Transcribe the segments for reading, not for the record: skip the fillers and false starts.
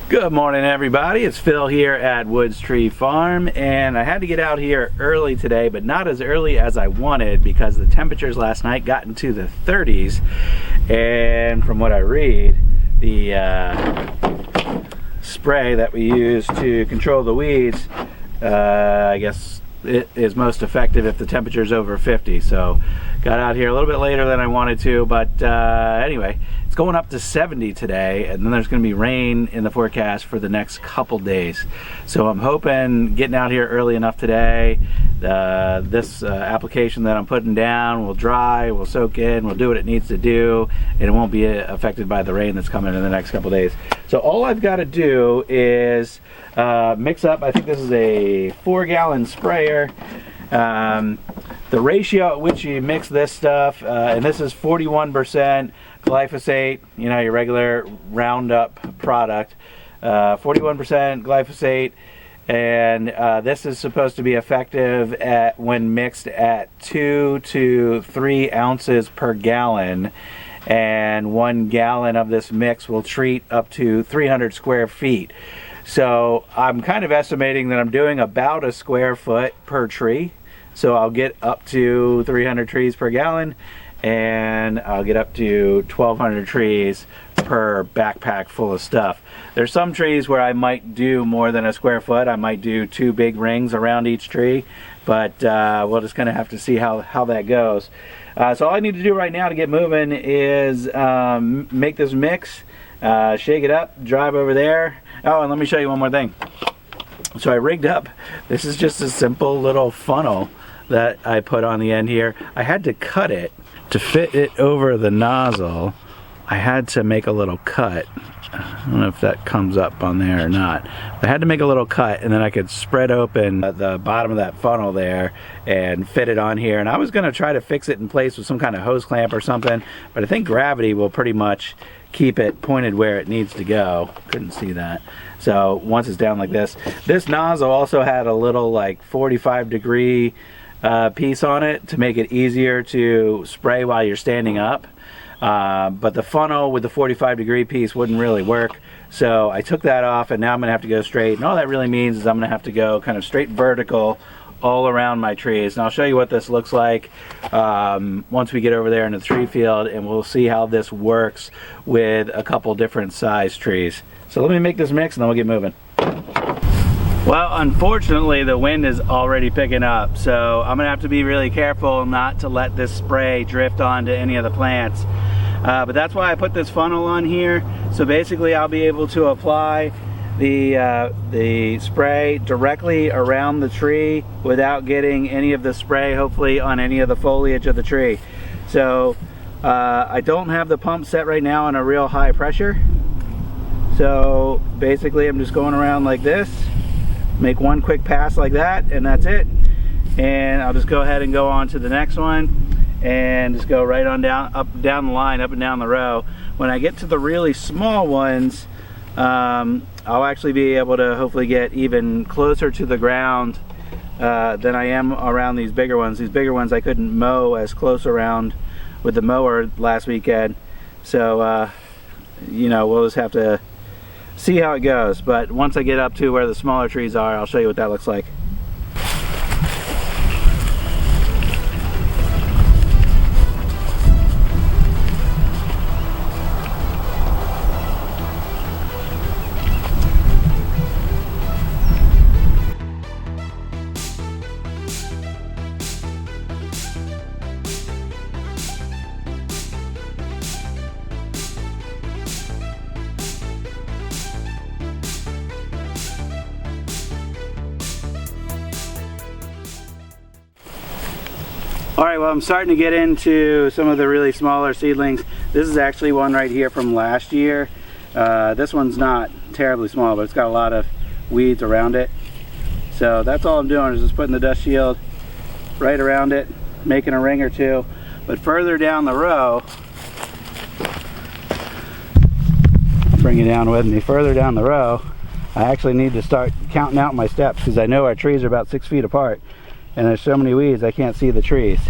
Good morning, everybody. It's Phil here at Woods Tree Farm, and I had to get out here early today, but not as early as I wanted because the temperatures last night got into the 30s, and from what I read, the spray that we use to control the weeds, I guess it is most effective if the temperature is over 50. So got out here a little bit later than I wanted to, but anyway, it's going up to 70 today, and then there's going to be rain in the forecast for the next couple days. So I'm hoping getting out here early enough today, this application that I'm putting down will dry, will soak in, will do what it needs to do, and it won't be affected by the rain that's coming in the next couple days. So all I've got to do is mix up, I think this is a 4-gallon sprayer. The ratio at which you mix this stuff, and this is 41% glyphosate, you know, your regular Roundup product, 41% glyphosate, and this is supposed to be effective when mixed at 2 to 3 ounces per gallon, and 1 gallon of this mix will treat up to 300 square feet. So I'm kind of estimating that I'm doing about a square foot per tree. So I'll get up to 300 trees per gallon, and I'll get up to 1,200 trees per backpack full of stuff. There's some trees where I might do more than a square foot. I might do 2 big rings around each tree, but we'll just kind of have to see how that goes. So all I need to do right now to get moving is make this mix, shake it up, drive over there. Oh, and let me show you one more thing. So I rigged up, this is just a simple little funnel that I put on the end here. I had to cut it to fit it over the nozzle. I had to make a little cut. I don't know if that comes up on there or not. I had to make a little cut, and then I could spread open the bottom of that funnel there and fit it on here. And I was gonna try to fix it in place with some kind of hose clamp or something, but I think gravity will pretty much keep it pointed where it needs to go. Couldn't see that. So once it's down like this nozzle also had a little like 45-degree piece on it to make it easier to spray while you're standing up, but the funnel with the 45-degree piece wouldn't really work, so I took that off, and now I'm gonna have to go straight, and all that really means is I'm gonna have to go kind of straight vertical all around my trees. And I'll show you what this looks like once we get over there in the tree field, and we'll see how this works with a couple different size trees. So let me make this mix and then we'll get moving. Well, unfortunately the wind is already picking up, so I'm gonna have to be really careful not to let this spray drift onto any of the plants. But that's why I put this funnel on here. So basically I'll be able to apply the spray directly around the tree without getting any of the spray, hopefully, on any of the foliage of the tree. So I don't have the pump set right now on a real high pressure. So basically I'm just going around like this, make one quick pass like that, and that's it. And I'll just go ahead and go on to the next one and just go right on down the line, up and down the row. When I get to the really small ones, I'll actually be able to hopefully get even closer to the ground than I am around these bigger ones. These bigger ones I couldn't mow as close around with the mower last weekend. So, you know, we'll just have to see how it goes. But once I get up to where the smaller trees are, I'll show you what that looks like. Alright, well, I'm starting to get into some of the really smaller seedlings. This is actually one right here from last year. This one's not terribly small, but it's got a lot of weeds around it. So that's all I'm doing, is just putting the dust shield right around it, making a ring or two. But further down the row, I'll bring you down with me, further down the row, I actually need to start counting out my steps, because I know our trees are about 6 feet apart. And there's so many weeds I can't see the trees.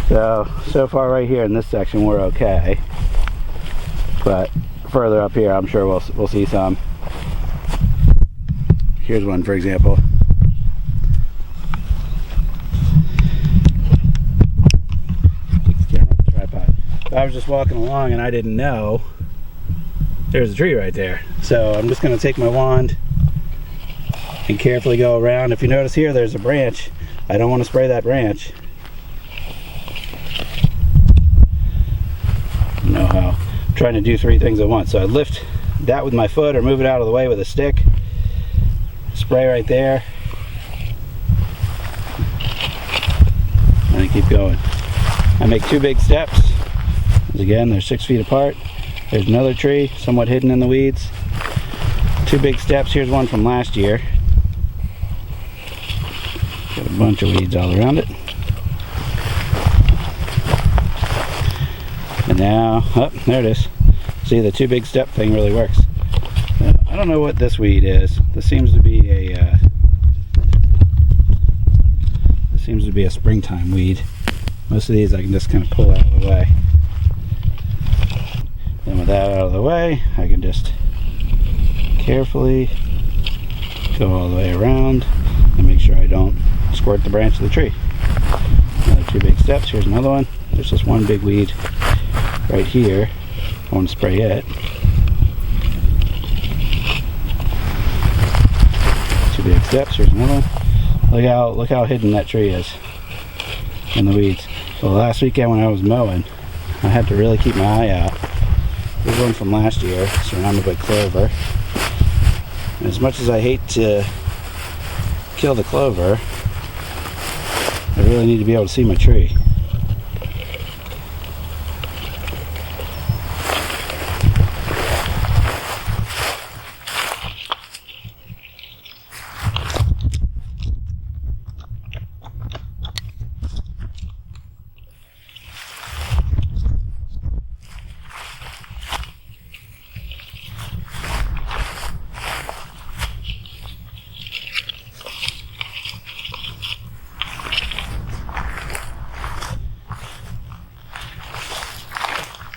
So far right here in this section we're okay. But further up here I'm sure we'll see some. Here's one, for example. Tripod. If I was just walking along and I didn't know, there's a tree right there. So I'm just going to take my wand and carefully go around. If you notice here, there's a branch. I don't want to spray that branch. You know how I'm trying to do 3 things at once. So I lift that with my foot or move it out of the way with a stick. Spray right there. And I keep going. I make 2 big steps. Again, they're 6 feet apart. There's another tree, somewhat hidden in the weeds. 2 big steps. Here's one from last year. Got a bunch of weeds all around it. And now, oh, there it is. See, the 2 big step thing really works. I don't know what this weed is. This seems to be a springtime weed. Most of these I can just kind of pull out of the way. Then with that out of the way, I can just carefully go all the way around and make sure I don't squirt the branch of the tree. Another 2 big steps. Here's another one. There's just one big weed right here. I want to spray it. 2 big steps. Here's another one. Look how hidden that tree is in the weeds. Well, last weekend when I was mowing, I had to really keep my eye out. This one from last year, surrounded by clover. And as much as I hate to kill the clover, I really need to be able to see my tree.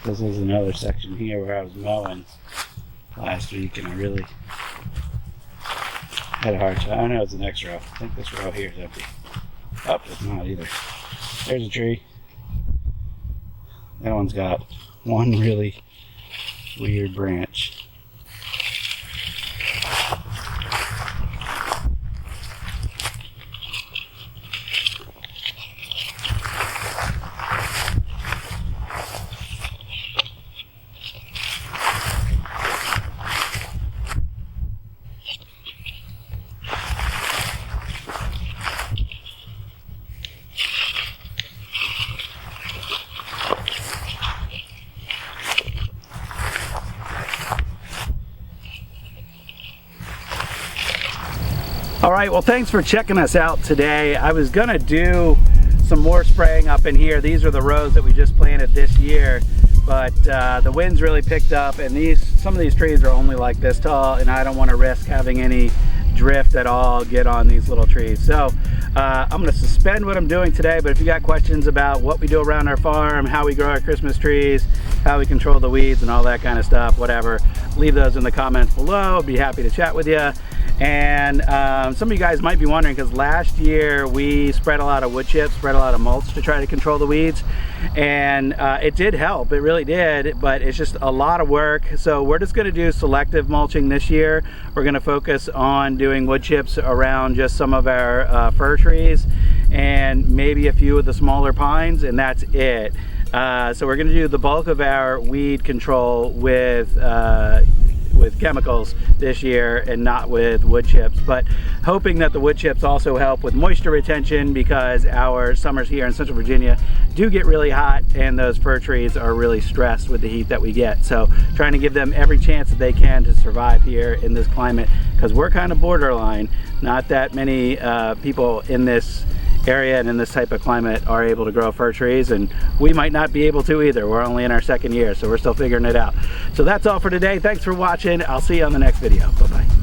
This is another section here where I was mowing last week and I really had a hard time. I know it's the next row. I think this row here is empty. Oh, it's not either. There's a tree. That one's got one really weird branch. Alright, well thanks for checking us out today. I was gonna do some more spraying up in here. These are the rows that we just planted this year, but the winds really picked up and some of these trees are only like this tall and I don't want to risk having any drift at all get on these little trees. So I'm going to suspend what I'm doing today, but if you got questions about what we do around our farm, how we grow our Christmas trees, how we control the weeds and all that kind of stuff, whatever, leave those in the comments below. I'd be happy to chat with you. And some of you guys might be wondering, because last year we spread a lot of wood chips, spread a lot of mulch to try to control the weeds, and it did help, it really did, but it's just a lot of work. So we're just going to do selective mulching this year. We're going to focus on doing wood chips around just some of our fir trees and maybe a few of the smaller pines, and that's it. So we're going to do the bulk of our weed control with chemicals this year and not with wood chips, but hoping that the wood chips also help with moisture retention, because our summers here in Central Virginia do get really hot and those fir trees are really stressed with the heat that we get. So trying to give them every chance that they can to survive here in this climate, because we're kind of borderline. Not that many people in this area and in this type of climate are able to grow fir trees, and we might not be able to either. We're only in our second year, so we're still figuring it out. So that's all for today. Thanks for watching. I'll see you on the next video. Bye-bye.